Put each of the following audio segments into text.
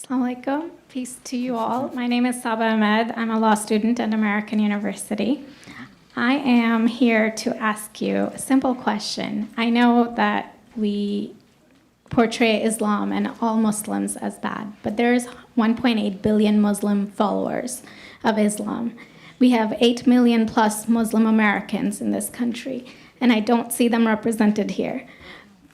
Assalamu alaikum. Peace to you all. My name is Saba Ahmed. I'm a law student at American University. I am here to ask you a simple question. I know that we portray Islam and all Muslims as bad, but there's 1.8 billion Muslim followers of Islam. We have 8 million plus Muslim Americans in this country, and I don't see them represented here.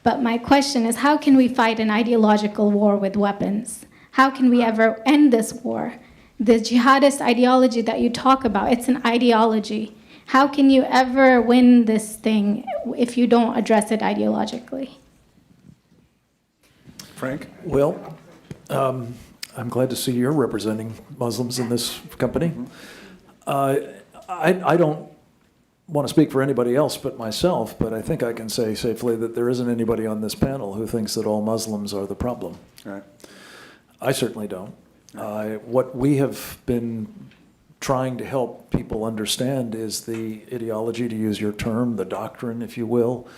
But my question is, how can we fight an ideological war with weapons? How can we ever end this war? The jihadist ideology that you talk about, it's an ideology. How can you ever win this thing if you don't address it ideologically? Frank? Well, I'm glad to see you're representing Muslims in this company. I don't want to speak for anybody else but myself, but I think I can say safely that there isn't anybody on this panel who thinks that all Muslims are the problem. All right. I certainly don't. What we have been trying to help people understand is the ideology, to use your term, the doctrine, if you will,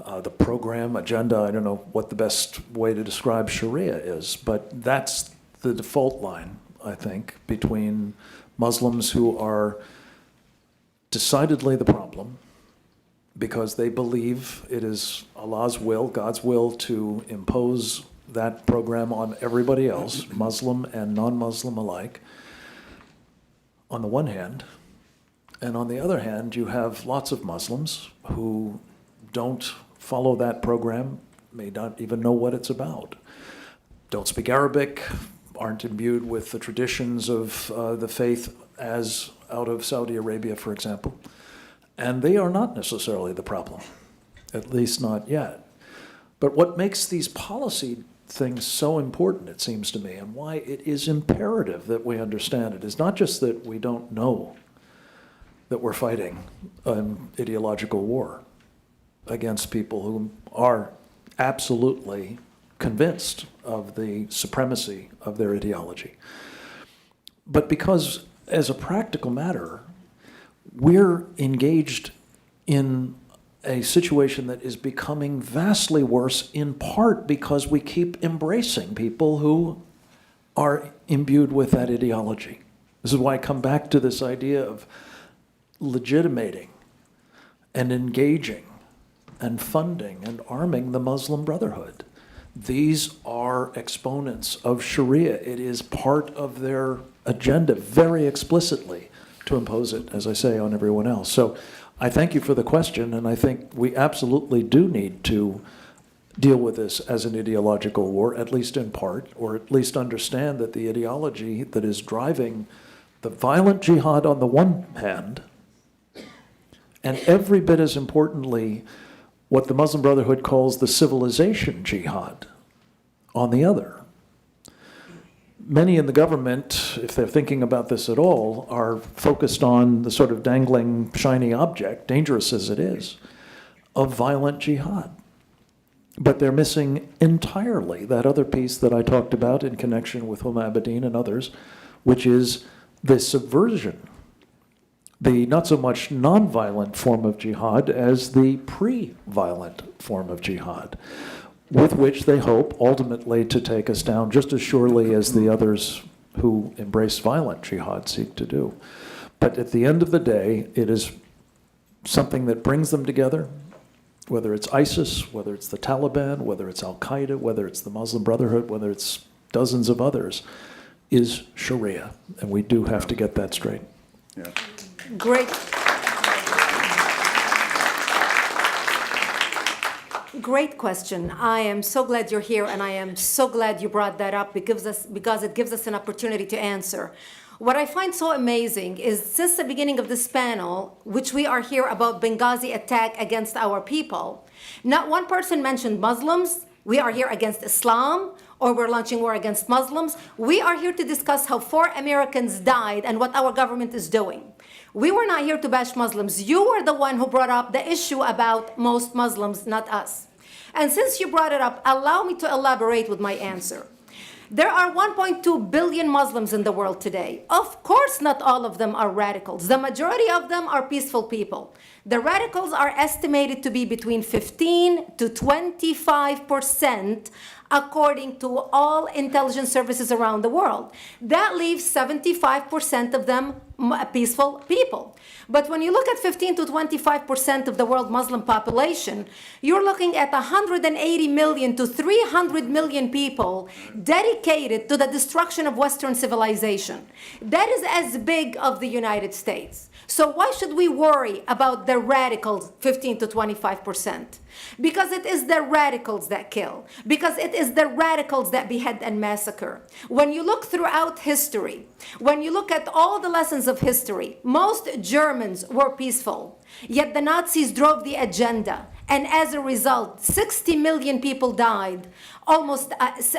the program, agenda. I don't know what the best way to describe Sharia is, but that's the default line, I think, between Muslims who are decidedly the problem because they believe it is Allah's will, God's will, to impose that program on everybody else, Muslim and non-Muslim alike, on the one hand. And on the other hand, you have lots of Muslims who don't follow that program, may not even know what it's about, don't speak Arabic, aren't imbued with the traditions of the faith as out of Saudi Arabia, for example. And they are not necessarily the problem, at least not yet. But what makes these policy things so important, it seems to me, and why it is imperative that we understand it, is not just that we don't know that we're fighting an ideological war against people who are absolutely convinced of the supremacy of their ideology, but because, as a practical matter, we're engaged in a situation that is becoming vastly worse, in part because we keep embracing people who are imbued with that ideology. This is why I come back to this idea of legitimating and engaging and funding and arming the Muslim Brotherhood. These are exponents of Sharia. It is part of their agenda very explicitly to impose it, as I say, on everyone else. So I thank you for the question, and I think we absolutely do need to deal with this as an ideological war, at least in part, or at least understand that the ideology that is driving the violent jihad on the one hand, and every bit as importantly, what the Muslim Brotherhood calls the civilization jihad on the other. Many in the government, if they're thinking about this at all, are focused on the sort of dangling shiny object, dangerous as it is, of violent jihad. But they're missing entirely that other piece that I talked about in connection with Huma Abedin and others, which is the subversion, the not so much non-violent form of jihad as the pre-violent form of jihad, with which they hope ultimately to take us down just as surely as the others who embrace violent jihad seek to do. But at the end of the day, it is something that brings them together, whether it's ISIS, whether it's the Taliban, whether it's Al-Qaeda, whether it's the Muslim Brotherhood, whether it's dozens of others, is Sharia. And we do have to get that straight. Yeah. Great. Great question. I am so glad you're here, and I am so glad you brought that up because it gives us an opportunity to answer. What I find so amazing is since the beginning of this panel, which we are here about Benghazi attack against our people, not one person mentioned Muslims. We are here against Islam, or we're launching war against Muslims. We are here to discuss how 4 Americans died and what our government is doing. We were not here to bash Muslims. You were the one who brought up the issue about most Muslims, not us. And since you brought it up, allow me to elaborate with my answer. There are 1.2 billion Muslims in the world today. Of course, not all of them are radicals. The majority of them are peaceful people. The radicals are estimated to be between 15 to 25%, according to all intelligence services around the world. That leaves 75% of them peaceful people. But when you look at 15 to 25% of the world Muslim population, you're looking at 180 million to 300 million people dedicated to the destruction of Western civilization. That is as big of the United States. So why should we worry about the radicals, 15 to 25%? Because it is the radicals that kill. Because it is the radicals that behead and massacre. When you look throughout history, when you look at all the lessons of history, most Germans were peaceful. Yet the Nazis drove the agenda. And as a result, 60 million people died. Almost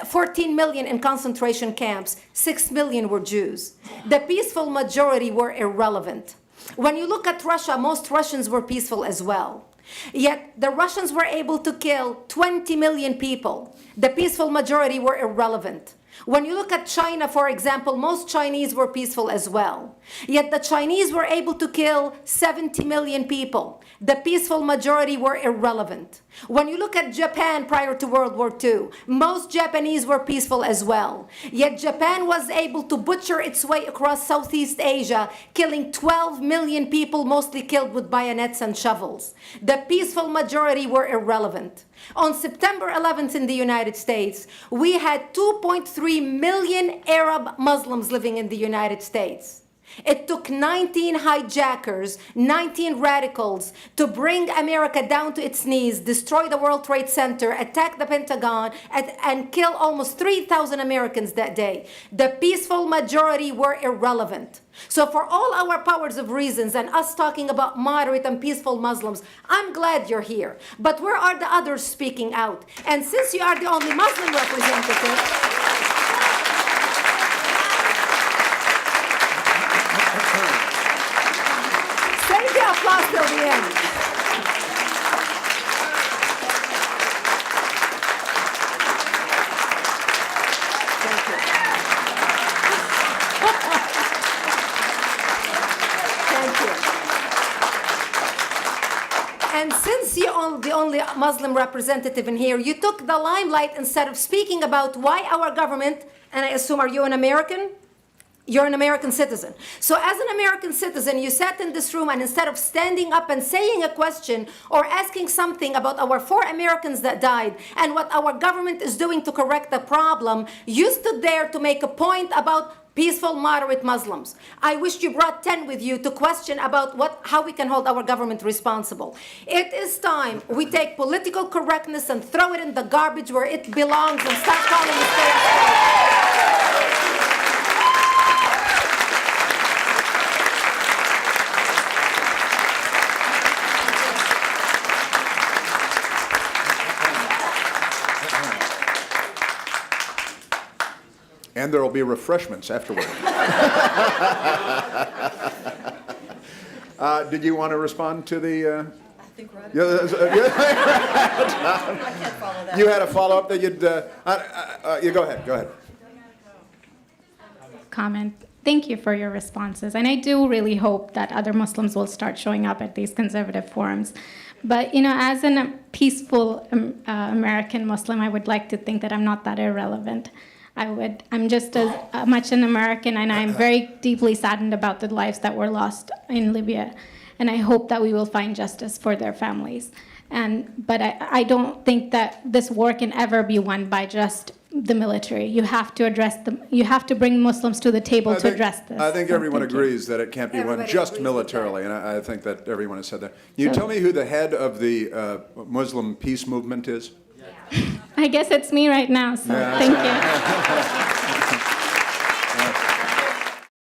14 million in concentration camps. 6 million were Jews. The peaceful majority were irrelevant. When you look at Russia, most Russians were peaceful as well. Yet the Russians were able to kill 20 million people. The peaceful majority were irrelevant. When you look at China, for example, most Chinese were peaceful as well. Yet the Chinese were able to kill 70 million people. The peaceful majority were irrelevant. When you look at Japan prior to World War II, most Japanese were peaceful as well. Yet Japan was able to butcher its way across Southeast Asia, killing 12 million people, mostly killed with bayonets and shovels. The peaceful majority were irrelevant. On September 11th in the United States, we had 2.3 million Arab Muslims living in the United States. It took 19 hijackers, 19 radicals to bring America down to its knees, destroy the World Trade Center, attack the Pentagon, and kill almost 3,000 Americans that day. The peaceful majority were irrelevant. So for all our powers of reasons and us talking about moderate and peaceful Muslims, I'm glad you're here. But where are the others speaking out? And since you are the only Muslim representative, save the applause till the end. Thank you. Thank you. And since you're the only Muslim representative in here, you took the limelight instead of speaking about why our government, and I assume, are you an American? You're an American citizen. So as an American citizen, you sat in this room and instead of standing up and saying a question or asking something about our 4 Americans that died and what our government is doing to correct the problem, you stood there to make a point about peaceful, moderate Muslims. I wish you brought 10 with you to question about how we can hold our government responsible. It is time we take political correctness and throw it in the garbage where it belongs and start calling it fair. And there will be refreshments afterward. Did you want to respond to the... I think we're out of I can't follow that. You had a follow-up that you'd... you go ahead. Comment. Thank you for your responses. And I do really hope that other Muslims will start showing up at these conservative forums. But, as a peaceful American Muslim, I would like to think that I'm not that irrelevant. I'm just as much an American, and I'm very deeply saddened about the lives that were lost in Libya. And I hope that we will find justice for their families. But I don't think that this war can ever be won by just the military. You have to you have to bring Muslims to the table to address this. I think So everyone thank you. agrees that it can't be won Everybody just agrees with militarily, and I think that everyone has said that. You tell me who the head of the Muslim peace movement is? I guess it's me right now, so thank you.